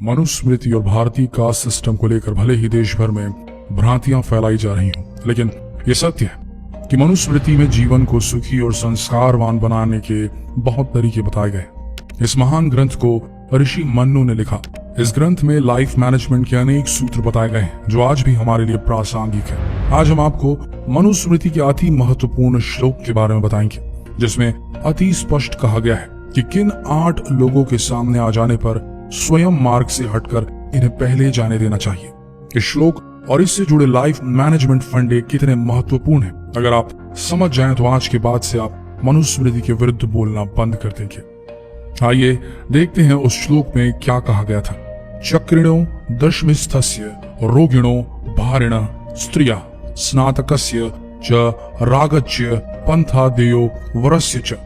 मनुस्मृति और भारतीय caste system को लेकर भले ही देश भर में भ्रांतियां फैलाई जा रही हों, लेकिन यह सत्य है कि मनुस्मृति में जीवन को सुखी और संस्कारवान बनाने के बहुत तरीके बताए गए। इस महान ग्रंथ को ऋषि मनु ने लिखा। इस ग्रंथ में लाइफ मैनेजमेंट के अनेक सूत्र बताए गए हैं जो आज भी हमारे लिए प्रासंगिक है। आज हम आपको मनुस्मृति के अति महत्वपूर्ण श्लोक के बारे में बताएंगे, जिसमें अति स्पष्ट कहा गया है कि किन 8 लोगों के सामने आ जाने पर स्वयं मार्ग से हटकर इन्हें पहले जाने देना चाहिए। इस श्लोक और इससे जुड़े लाइफ मैनेजमेंट फंडे कितने महत्वपूर्ण हैं, अगर आप समझ जाएं तो आज के बाद से आप मनुस्मृति के विरुद्ध बोलना बंद कर देंगे। आइए देखते हैं उस श्लोक में क्या कहा गया था। चक्रिणो दशमिस्थस्य रोगिणो भारिण स्त्रिया स्नातकस्य च रागच्य पंथादेयो वरस्य च।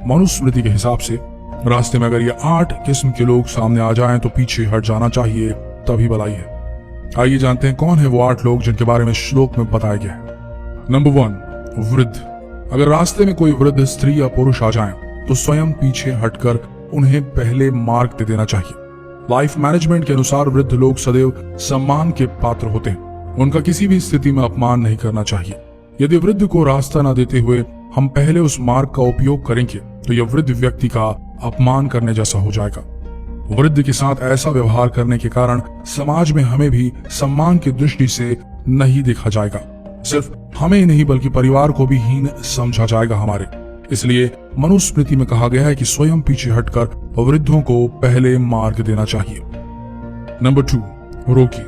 मनुस्मृति के हिसाब से रास्ते में अगर ये 8 किस्म के लोग सामने आ जाएं तो पीछे हट जाना चाहिए, तभी भलाई है। आइए जानते हैं कौन है वो 8 लोग जिनके बारे में श्लोक में बताया गया है। नंबर 1, वृद्ध। अगर रास्ते में कोई वृद्ध स्त्री या पुरुष आ जाएं तो स्वयं पीछे हटकर उन्हें पहले मार्ग दे देना चाहिए। लाइफ मैनेजमेंट के अनुसार वृद्ध लोग सदैव सम्मान के पात्र होते हैं। उनका किसी भी स्थिति में अपमान नहीं करना चाहिए। यदि वृद्ध को रास्ता न देते हुए हम पहले उस मार्ग का उपयोग करेंगे तो यह वृद्ध व्यक्ति का अपमान करने जैसा हो जाएगा। वृद्ध के साथ ऐसा व्यवहार करने के कारण समाज में हमें भी सम्मान की दृष्टि से नहीं देखा जाएगा। सिर्फ हमें ही नहीं बल्कि परिवार को भी हीन समझा जाएगा हमारे। इसलिए मनुस्मृति में कहा गया है कि स्वयं पीछे हटकर वृद्धों को पहले मार्ग देना चाहिए। नंबर 2, रोगी।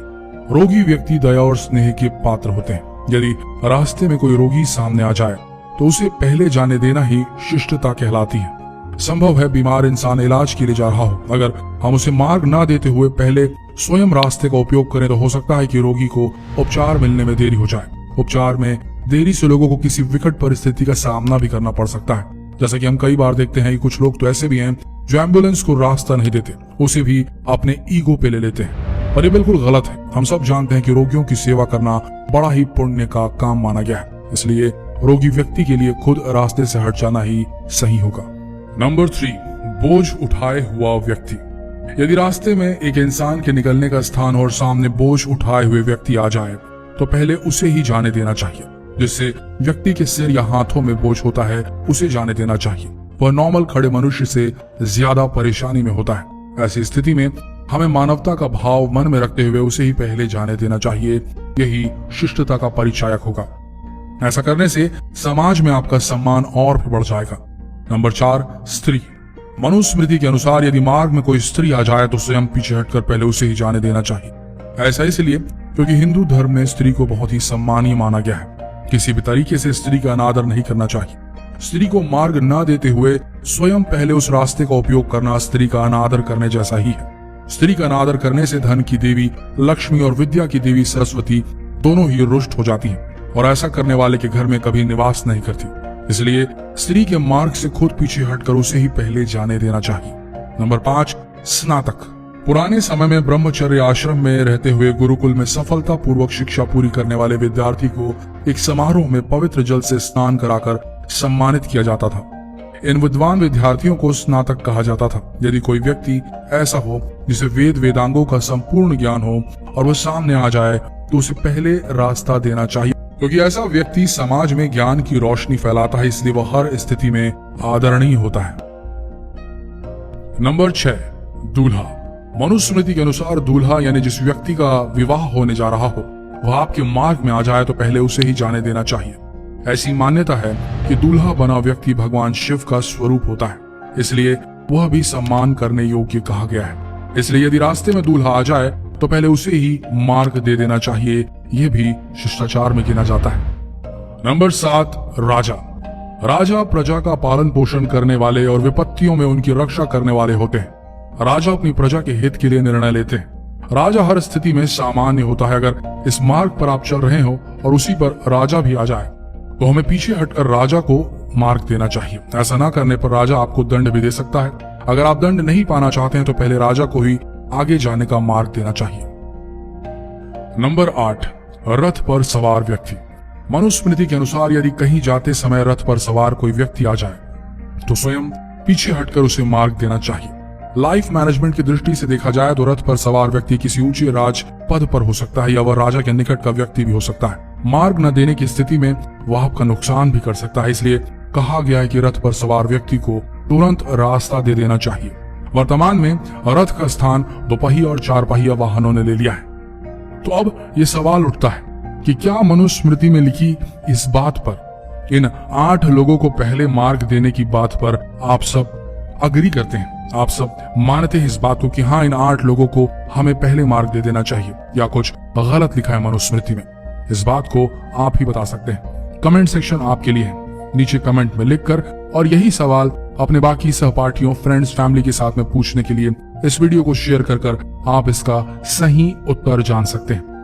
रोगी व्यक्ति दया और स्नेह के पात्र होते हैं। यदि रास्ते में कोई रोगी सामने आ जाए तो उसे पहले जाने देना ही शिष्टता कहलाती है। संभव है बीमार इंसान इलाज के लिए जा रहा हो, अगर हम उसे मार्ग ना देते हुए पहले स्वयं रास्ते का उपयोग करें तो हो सकता है कि रोगी को उपचार मिलने में देरी हो जाए। उपचार में देरी से लोगों को किसी विकट परिस्थिति का सामना भी करना पड़ सकता है। जैसा कि हम कई बार देखते हैं कि कुछ लोग तो ऐसे भी हैं जो एम्बुलेंस को रास्ता नहीं देते, उसे भी अपने ईगो पे ले लेते हैं, पर ये बिल्कुल गलत है। हम सब जानते हैं कि रोगियों की सेवा करना बड़ा ही पुण्य का काम माना गया है, इसलिए रोगी व्यक्ति के लिए खुद रास्ते से हट जाना ही सही होगा। नंबर 3, बोझ उठाए हुआ व्यक्ति। यदि रास्ते में एक इंसान के निकलने का स्थान और सामने बोझ उठाए हुए व्यक्ति आ जाए तो पहले उसे ही जाने देना चाहिए। जिससे व्यक्ति के सिर या हाथों में बोझ होता है उसे जाने देना चाहिए। वह नॉर्मल खड़े मनुष्य से ज्यादा परेशानी में होता है। ऐसी स्थिति में हमें मानवता का भाव मन में रखते हुए उसे ही पहले जाने देना चाहिए। यही शिष्टता का परिचायक होगा। ऐसा करने से समाज में आपका सम्मान और भी बढ़ जाएगा। नंबर 4, स्त्री। मनुस्मृति के अनुसार यदि मार्ग में कोई स्त्री आ जाए तो स्वयं पीछे हटकर पहले उसे ही जाने देना चाहिए। ऐसा इसलिए क्योंकि हिंदू धर्म में स्त्री को बहुत ही सम्मानीय माना गया है। किसी भी तरीके से स्त्री का अनादर नहीं करना चाहिए। स्त्री को मार्ग न देते हुए स्वयं पहले उस रास्ते का उपयोग करना स्त्री का अनादर करने जैसा ही है। स्त्री का अनादर करने से धन की देवी लक्ष्मी और विद्या की देवी सरस्वती दोनों ही रुष्ट हो जाती हैं और ऐसा करने वाले के घर में कभी निवास नहीं करती। इसलिए स्त्री के मार्ग से खुद पीछे हटकर उसे ही पहले जाने देना चाहिए। नंबर 5, स्नातक। पुराने समय में ब्रह्मचर्य आश्रम में रहते हुए गुरुकुल में सफलता पूर्वक शिक्षा पूरी करने वाले विद्यार्थी को एक समारोह में पवित्र जल से स्नान कराकर सम्मानित किया जाता था। इन विद्वान विद्यार्थियों को स्नातक कहा जाता था। यदि कोई व्यक्ति ऐसा हो जिसे वेद वेदांगों का संपूर्ण ज्ञान हो और वह सामने आ जाए तो उसे पहले रास्ता देना चाहिए, क्योंकि ऐसा व्यक्ति समाज में ज्ञान की रोशनी फैलाता है, इसलिए वह हर स्थिति में आदरणीय होता है। नंबर 6, दूल्हा। मनुस्मृति के अनुसार दूल्हा यानी जिस व्यक्ति का विवाह होने जा रहा हो वह आपके मार्ग में आ जाए तो पहले उसे ही जाने देना चाहिए। ऐसी मान्यता है कि दूल्हा बना व्यक्ति भगवान शिव का स्वरूप होता है, इसलिए वह भी सम्मान करने योग्य कहा गया है। इसलिए यदि रास्ते में दूल्हा आ जाए तो पहले उसे ही मार्ग दे देना चाहिए। यह भी शिष्टाचार में गिना जाता है। नंबर 7, राजा। राजा प्रजा का पालन पोषण करने वाले और विपत्तियों में उनकी रक्षा करने वाले होते हैं। राजा अपनी प्रजा के हित के लिए निर्णय लेते हैं। राजा हर स्थिति में सामान्य होता है। अगर इस मार्ग पर आप चल रहे हो और उसी पर राजा भी आ जाए तो हमें पीछे हटकर राजा को मार्ग देना चाहिए। ऐसा ना करने पर राजा आपको दंड भी दे सकता है। अगर आप दंड नहीं पाना चाहते हैं तो पहले राजा को ही आगे जाने का मार्ग देना चाहिए। नंबर 8, रथ पर सवार व्यक्ति। मनुस्मृति के अनुसार यदि कहीं जाते समय रथ पर सवार कोई व्यक्ति आ जाए तो स्वयं पीछे हटकर उसे मार्ग देना चाहिए। लाइफ मैनेजमेंट की दृष्टि से देखा जाए तो रथ पर सवार व्यक्ति किसी ऊंचे राज पद पर हो सकता है या वह राजा के निकट का व्यक्ति भी हो सकता है। मार्ग न देने की स्थिति में वह आपका नुकसान भी कर सकता है, इसलिए कहा गया है कि रथ पर सवार व्यक्ति को तुरंत रास्ता दे देना चाहिए। वर्तमान में रथ का स्थान दोपहिया और चार पहिया वाहनों ने ले लिया है। तो अब ये सवाल उठता है कि क्या मनुस्मृति में लिखी इस बात पर, इन 8 लोगों को पहले मार्ग देने की बात पर आप सब अग्री करते हैं? आप सब मानते हैं इस बात को कि हाँ, इन 8 लोगों को हमें पहले मार्ग दे देना चाहिए, या कुछ गलत लिखा है मनुस्मृति में? इस बात को आप ही बता सकते हैं। कमेंट सेक्शन आपके लिए है, नीचे कमेंट में लिखकर और यही सवाल अपने बाकी सहपाठियों, फ्रेंड्स, फैमिली के साथ में पूछने के लिए इस वीडियो को शेयर कर आप इसका सही उत्तर जान सकते हैं।